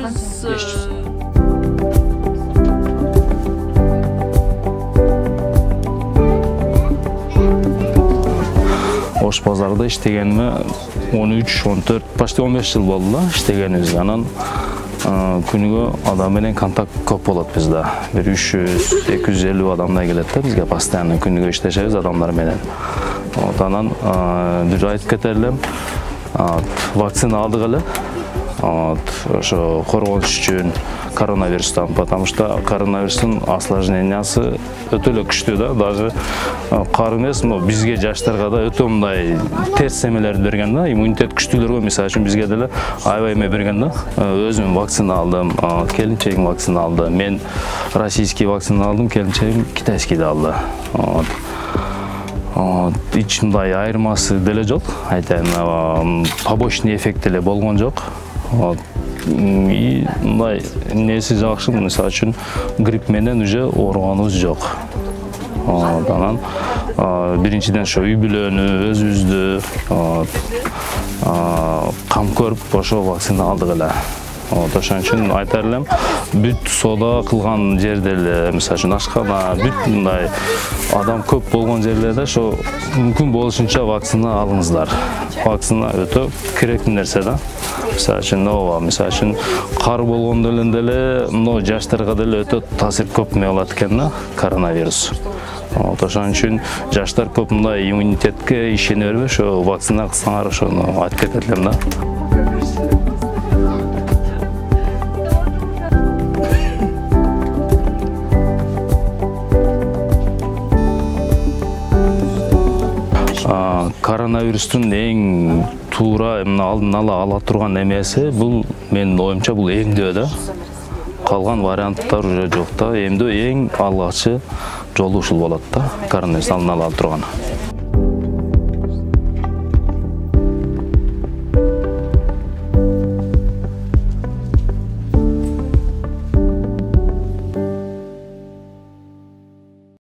500. Oş pazarda iştegenime 13, 14, başta 15 yıl oldu da iştegenimiz. Anан күнүгө адам менен контакт көп болот бизде. Bir 300-250 адамдай келет да бизге постоянно күнүгө иштешебиз адамдар менен. Анан бир айтып кетер элем, вакцина алдык эле. Ошо коргонуш үчүн коронавирустан, потому что коронавирустун осложнениясы өтө эле күчтүү да, даже кар эмес, бизге жаштарга да өтө мындай терс эмелерди берген да, иммунитет күчтүүлөргө мисалы үчүн бизге деле аябай эме берген да. Өзүм вакцина алдым, келинчегим вакцина алды, мен российский вакцина алдым, келинчегим китайский алды. Эч мындай айырмасы деле жок, айтайын, побочный эффект деле болгон жок. Мындай неси жакшы, мисалы үчүн грипп менен уже ооруганыбыз жок. Анан биринчиден ошо үй бүлөнү, өзүбүздү кам көрүп ошо вакцина алдык эле. Ошон үчүн айтар элем, бүт соода кылган жерде эле, мисалы үчүн ашкана, бүт мындай адам көп болгон жерлерде ошо мүмкүн болушунча вакцина алыңыздар. Вакцина өтө керектүү нерсе да. Мисалы үчүн кар болгондо деле, мына жаштарга деле өтө таасир көп эме алат экен да, коронавирус. Ошон үчүн жаштар көп мындай иммунитетке ишене бербей, ошо вакцина кылсаңар, ошону айтып кетет элем да. Коронавирустун эң туура алдын ала турган эмеси бул менин оюмча бул эмдөө да. Калган варианттар уже жок да. Эмдөө эң алгачкы жолу ушул болот да. Коронавирустун алдын ала турган.